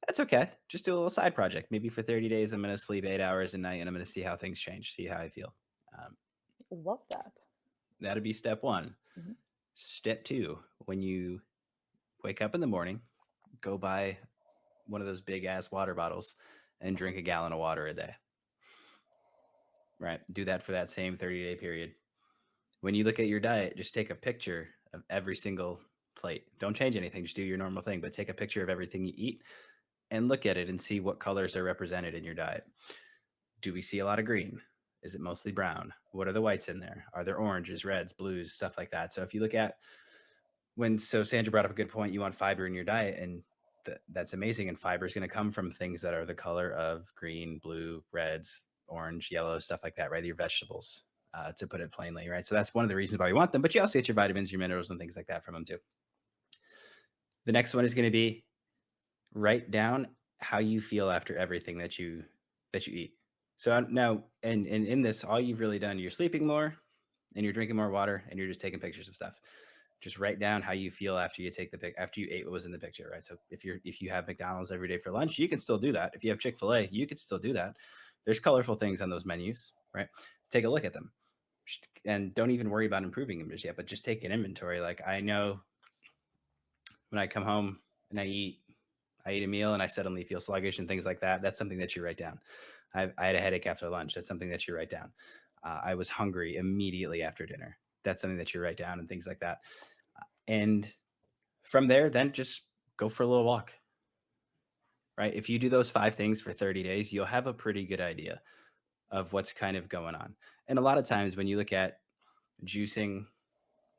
That's okay. Just do a little side project. Maybe for 30 days, I'm going to sleep 8 hours a night and I'm going to see how things change, see how I feel. Um, Love that. that'd be step one. Mhm. Step two, when you wake up in the morning, go buy one of those big ass water bottles and drink a gallon of water a day. Right. Do that for that same 30-day period. When you look at your diet, just take a picture of every single plate. Don't change anything. Just do your normal thing, but take a picture of everything you eat and look at it and see what colors are represented in your diet. Do we see a lot of green? Is it mostly brown? What are the whites in there? Are there oranges, reds, blues, stuff like that? So if you look at so Sandra brought up a good point, you want fiber in your diet, and that's amazing. And fiber is going to come from things that are the color of green, blue, reds, orange, yellow, stuff like that, right? Your vegetables, to put it plainly, right? So that's one of the reasons why we want them, but you also get your vitamins, your minerals, and things like that from them too. The next one is going to be write down how you feel after everything that you eat. So now, and in this, all you've really done, you're sleeping more, and you're drinking more water, and you're just taking pictures of stuff. Just write down how you feel after you take the pic after you ate what was in the picture, right? So if you have McDonald's every day for lunch, you can still do that. If you have Chick-fil-A, you could still do that. There's colorful things on those menus, right? Take a look at them, and don't even worry about improving them just yet, but just take an inventory. Like, I know when I come home and I eat a meal and I suddenly feel sluggish and things like that. That's something that you write down. I had a headache after lunch. That's something that you write down. I was hungry immediately after dinner. That's something that you write down and things like that. And from there, then just go for a little walk, right? If you do those 5 things for 30 days, you'll have a pretty good idea of what's kind of going on. And a lot of times when you look at juicing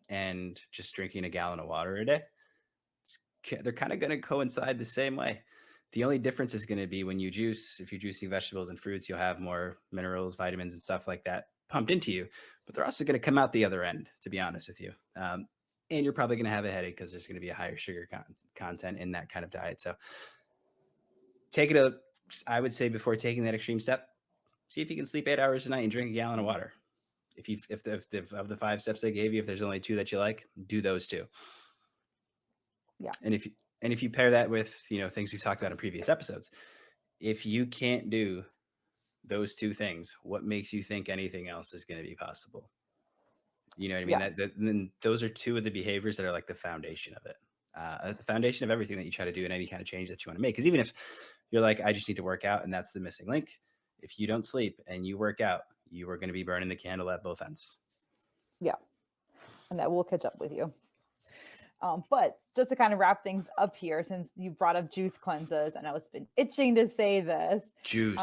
and just drinking a gallon of water a day, they're kind of going to coincide the same way. The only difference is going to be when you juice, if you're juicing vegetables and fruits, you'll have more minerals, vitamins, and stuff like that pumped into you. But they're also going to come out the other end, to be honest with you. And you're probably going to have a headache because there's going to be a higher sugar content in that kind of diet. So I would say before taking that extreme step, see if you can sleep 8 hours a night and drink a gallon of water. If of the 5 steps they gave you, if there's only 2 that you like, do those 2. Yeah. And if you pair that with, things we've talked about in previous episodes, if you can't do those 2 things, what makes you think anything else is going to be possible? You know what I mean? Yeah. Then those are 2 of the behaviors that are like the foundation of it. The foundation of everything that you try to do in any kind of change that you want to make. Because even if you're like, I just need to work out, and that's the missing link. If you don't sleep and you work out, you are going to be burning the candle at both ends. Yeah. And that will catch up with you. But just to kind of wrap things up here, since you brought up juice cleanses, and I was been itching to say this. Juice.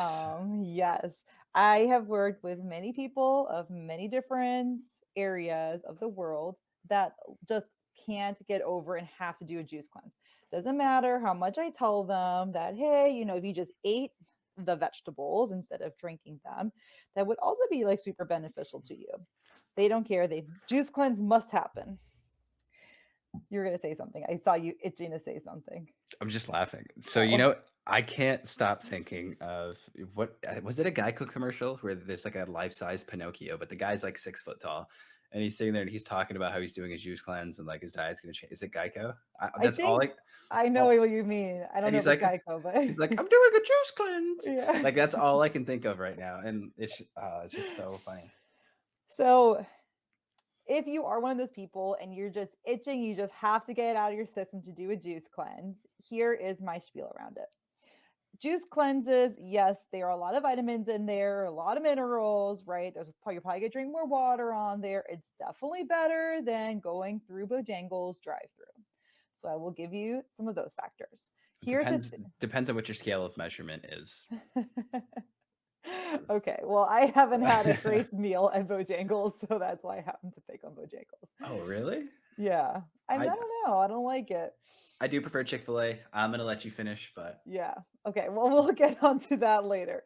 Yes, I have worked with many people of many different areas of the world that just can't get over and have to do a juice cleanse. Doesn't matter how much I tell them that, hey, if you just ate the vegetables instead of drinking them, that would also be like super beneficial to you. They don't care. They juice cleanse must happen. You were going to say something. I saw you itching to say something. I'm just laughing. So, Oh, I can't stop thinking of what was it, a Geico commercial where there's like a life-size Pinocchio, but the guy's like 6 foot tall and he's sitting there and he's talking about how he's doing a juice cleanse and like his diet's going to change. Is it Geico? I That's all think I know all, what you mean. I don't and know if it's Geico, he's but like, I'm doing a juice cleanse. yeah. Like that's all I can think of right now. And it's just so funny. So if you are one of those people and you're just itching, you just have to get it out of your system to do a juice cleanse, here is my spiel around it. Juice cleanses, yes, there are a lot of vitamins in there, a lot of minerals, right? You're probably gonna drink more water on there. It's definitely better than going through Bojangles drive-through. So I will give you some of those factors. Here's it. Depends on what your scale of measurement is. Okay, well, I haven't had a great meal at Bojangles, so that's why I happen to pick on Bojangles. Oh, really? Yeah, I don't know. I don't like it. I do prefer Chick-fil-A. I'm gonna let you finish, but Yeah. Okay. Well, we'll get onto that later.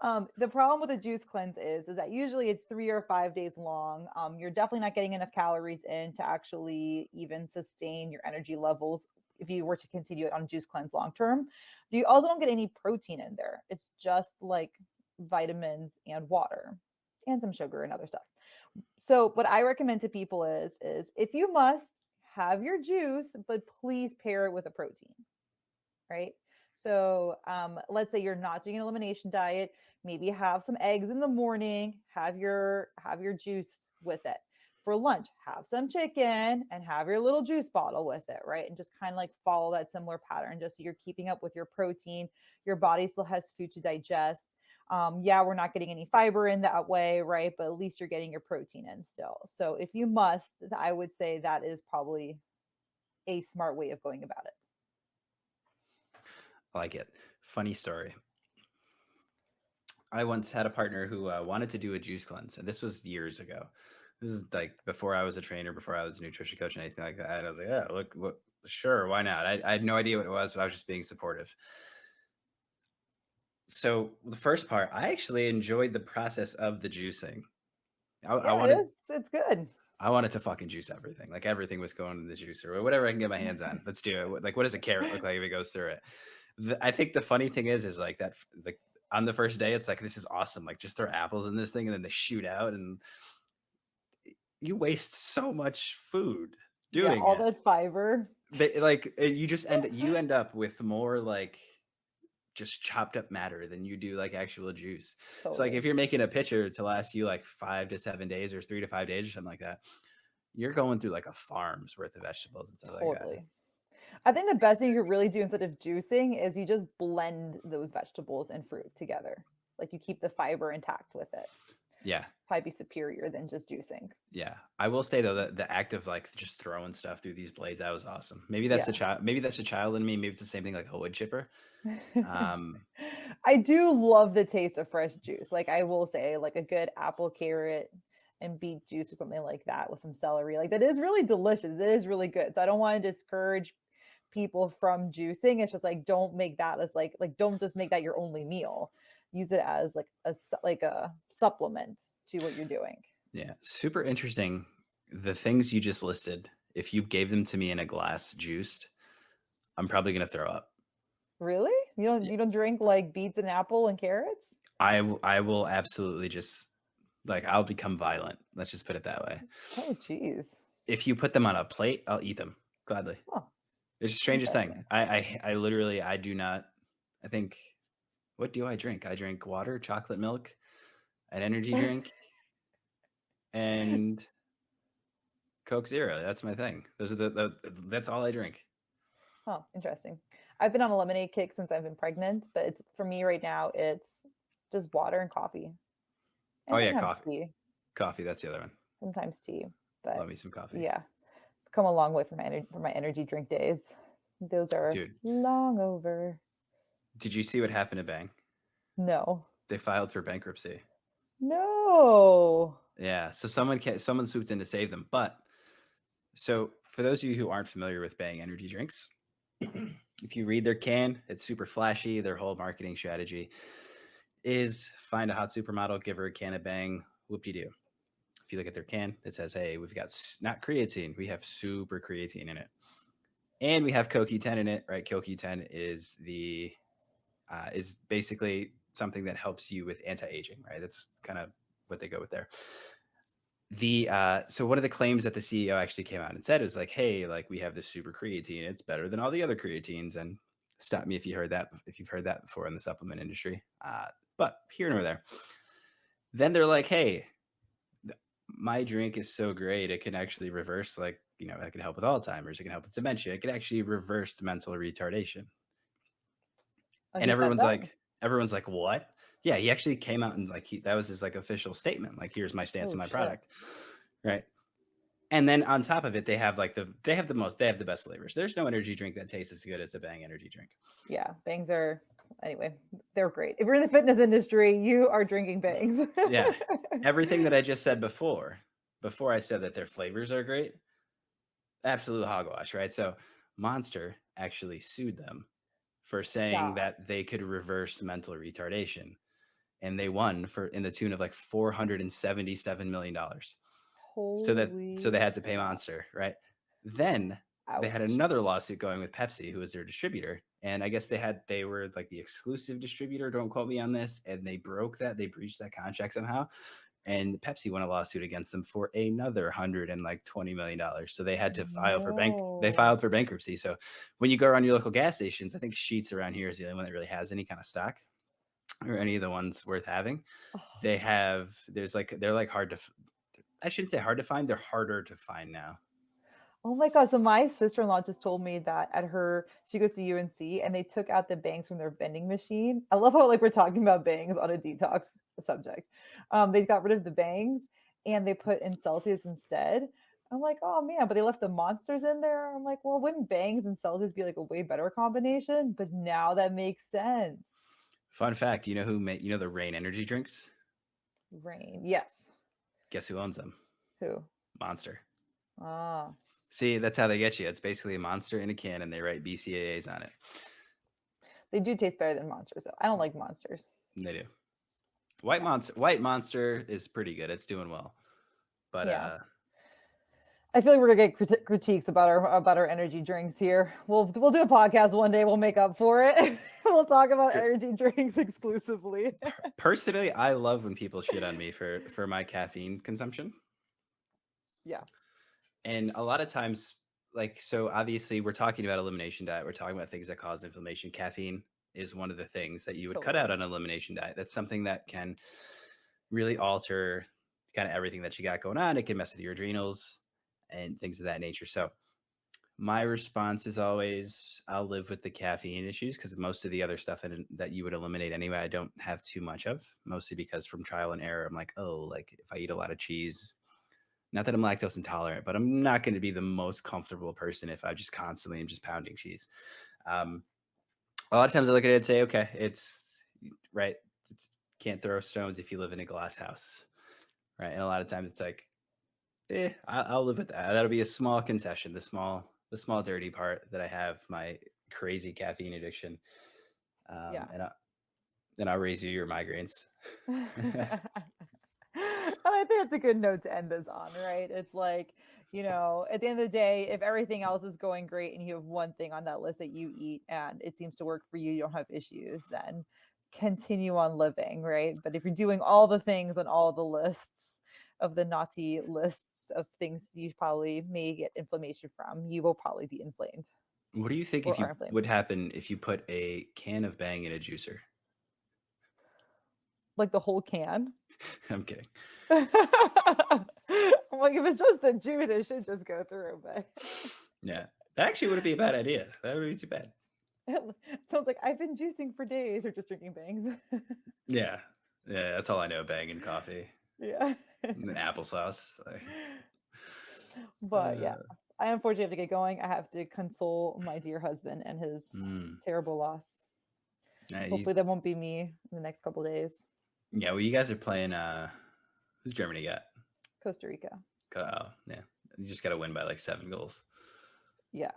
The problem with a juice cleanse is that usually it's 3 or 5 days long. You're definitely not getting enough calories in to actually even sustain your energy levels if you were to continue it on juice cleanse long term. You also don't get any protein in there. It's just like vitamins and water and some sugar and other stuff. So what I recommend to people is if you must have your juice, but please pair it with a protein, right? So let's say you're not doing an elimination diet, maybe have some eggs in the morning, have your juice with it. For lunch, have some chicken and have your little juice bottle with it, right? And just kind of like follow that similar pattern, just so you're keeping up with your protein. Your body still has food to digest. Yeah, we're not getting any fiber in that way, right? But at least you're getting your protein in still. So if you must, I would say that is probably a smart way of going about it. I like it. Funny story. I once had a partner who wanted to do a juice cleanse, and this was years ago. This is like before I was a trainer, before I was a nutrition coach, and anything like that. And I was like, yeah, look, sure, why not? I had no idea what it was, but I was just being supportive. So the first part, I actually enjoyed the process of the juicing. I Yeah, it wanted, is. It's good. I wanted to fucking juice everything. Like everything was going in the juicer or whatever I can get my hands on. Let's do it. Like, what does a carrot look like if it goes through it? I think the funny thing is like that, like on the first day, it's like, this is awesome. Like just throw apples in this thing and then they shoot out and you waste so much food Yeah, doing all it. that fiber. You end up with more like just chopped up matter than you do like actual juice. So like Totally. if you're making a pitcher to last you like 5 to 7 days or 3 to 5 days or something like that, you're going through like a farm's worth of vegetables and stuff like that. Totally. I think the best thing you could really do instead of juicing is you just blend those vegetables and fruit together. Like you keep the fiber intact with it. Yeah. Probably be superior than just juicing. Yeah. I will say though that the act of like just throwing stuff through these blades, that was awesome. Maybe that's the child in me. Maybe it's the same thing like a wood chipper. I do love the taste of fresh juice. Like I will say, like a good apple, carrot, and beet juice or something like that with some celery. Like that is really delicious. It is really good. So I don't want to discourage people from juicing. It's just like don't make that as like don't just make that your only meal. Use it as like a supplement to what you're doing. Yeah, super interesting. The things you just listed, if you gave them to me in a glass juiced, I'm probably gonna throw up. Really? You don't drink like beets and apple and carrots? I will absolutely just like I'll become violent. Let's just put it that way. Oh, geez. If you put them on a plate, I'll eat them gladly. Oh, It's the strangest thing. interesting. I literally I do not. I think what do I drink? I drink water, chocolate milk, an energy drink, and Coke Zero. That's my thing. Those are that's all I drink. Oh, interesting. I've been on a lemonade kick since I've been pregnant, but it's for me right now, it's just water and coffee. Oh and yeah, sometimes coffee. tea. Coffee, that's the other one. Sometimes tea, but Love me some coffee. yeah, come a long way from my energy drink days. Those are Dude, long over. did you see what happened to Bang? No. They filed for bankruptcy. No. Yeah, so someone swooped in to save them. But so for those of you who aren't familiar with Bang energy drinks, if you read their can, it's super flashy. Their whole marketing strategy is find a hot supermodel, give her a can of Bang, whoop-de-doo. If you look at their can, it says, hey, we've got not creatine, we have super creatine in it. And we have CoQ10 in it, right? CoQ10 is is basically something that helps you with anti-aging, right? That's kind of what they go with there. So one of the claims that the CEO actually came out and said was like, hey, like we have this super creatine, it's better than all the other creatines. And stop me if you've heard that before in the supplement industry. But here nor there. Then they're like, hey, my drink is so great, it can actually reverse, like, it can help with Alzheimer's, it can help with dementia, it can actually reverse mental retardation. Oh, And he said that? everyone's like, what? Yeah, he actually came out and like that was his like official statement. Like, here's my stance Oh on my shit. product. Right. And then on top of it, they have the best flavors. There's no energy drink that tastes as good as a Bang energy drink. Yeah, bangs are anyway, they're great. If you're in the fitness industry, you are drinking bangs. Yeah. Everything that I just said before I said that their flavors are great, absolute hogwash, right? So Monster actually sued them for saying Stop. that they could reverse mental retardation. And they won in the tune of like $477 million. So they Holy had to pay crap. Monster, right? Then they had Ouch. another lawsuit going with Pepsi, who was their distributor. And I guess they were like the exclusive distributor. Don't quote me on this. And they breached that contract somehow. And Pepsi won a lawsuit against them for another $120 million. So they had to they No. filed for bankruptcy. So when you go around your local gas stations, I think Sheetz around here is the only one that really has any kind of stock or any of the ones worth having. Oh. They're like I shouldn't say hard to find. They're harder to find now. Oh my God. So my sister-in-law just told me that she goes to UNC and they took out the bangs from their vending machine. I love how like we're talking about bangs on a detox subject. They got rid of the bangs and they put in Celsius instead. I'm like, oh man, but they left the monsters in there. I'm like, well, wouldn't bangs and Celsius be like a way better combination? But now that makes sense. Fun fact, the Rain energy drinks? Rain. Yes. Guess who owns them? Who? Monster. Ah. See, that's how they get you. It's basically a monster in a can and they write BCAAs on it. They do taste better than monsters, though. I don't like monsters. They do. White Monster is pretty good. It's doing well. But Yeah. I feel like we're gonna get critiques about our energy drinks here. We'll do a podcast one day. We'll make up for it. We'll talk about energy drinks exclusively. Personally, I love when people shit on me for my caffeine consumption. Yeah. And a lot of times, like, so obviously we're talking about elimination diet. We're talking about things that cause inflammation. Caffeine is one of the things that you would cut out on an elimination diet. That's something that can really alter kind of everything that you got going on. It can mess with your adrenals and things of that nature. So my response is always, I'll live with the caffeine issues because most of the other stuff that you would eliminate anyway, I don't have too much of, mostly because from trial and error, I'm like, oh, like if I eat a lot of cheese, not that I'm lactose intolerant, but I'm not going to be the most comfortable person if I just constantly am just pounding cheese. A lot of times I look at it and say, okay, it's right. Can't throw stones if you live in a glass house. Right. And a lot of times it's like, I'll live with that. That'll be a small concession, the small dirty part that I have my crazy caffeine addiction. Yeah. And I'll raise you your migraines. And I think it's a good note to end this on, right? It's like, at the end of the day, if everything else is going great and you have one thing on that list that you eat and it seems to work for you, you don't have issues, then continue on living, right? But if you're doing all the things on all the lists of the naughty lists of things you probably may get inflammation from, you will probably be inflamed. What do you think would happen if you put a can of Bang in a juicer? Like the whole can? I'm kidding. I'm like, if it's just the juice, it should just go through. But yeah, that actually wouldn't be a bad idea. That would be too bad. Sounds like I've been juicing for days or just drinking bangs. Yeah. Yeah, that's all I know. Banging coffee Yeah. and then applesauce. But yeah, I unfortunately have to get going. I have to console my dear husband and his terrible loss. Hopefully that won't be me in the next couple days. Yeah, well, you guys are playing. Who's Germany got? Costa Rica. Oh, yeah. You just got to win by like 7 goals. Yeah.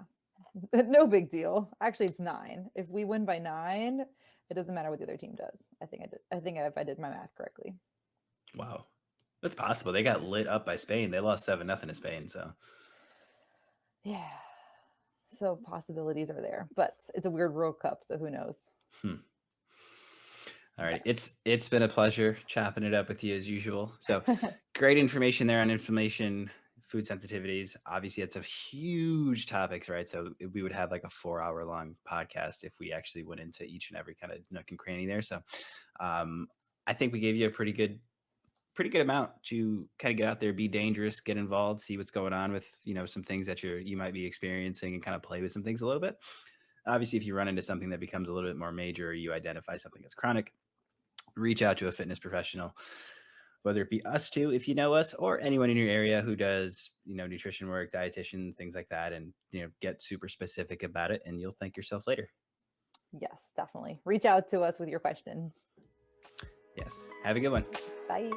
No big deal. Actually, it's 9. If we win by 9, it doesn't matter what the other team does. I think if I did my math correctly. Wow. That's possible. They got lit up by Spain. They lost 7-0 to Spain, so. Yeah. So possibilities are there, but it's a weird World Cup, so who knows? All right. It's been a pleasure chopping it up with you as usual. So great information there on inflammation, food sensitivities. Obviously, it's a huge topics, right? So we would have like a 4-hour long podcast if we actually went into each and every kind of nook and cranny there. So I think we gave you a pretty good amount to kind of get out there, be dangerous, get involved, see what's going on with, some things that you might be experiencing and kind of play with some things a little bit. Obviously, if you run into something that becomes a little bit more major, or you identify something as chronic, reach out to a fitness professional, whether it be us two, if you know us, or anyone in your area who does, nutrition work, dietitian, things like that, and, get super specific about it, and you'll thank yourself later. Yes, definitely. Reach out to us with your questions. Yes. Have a good one. Bye.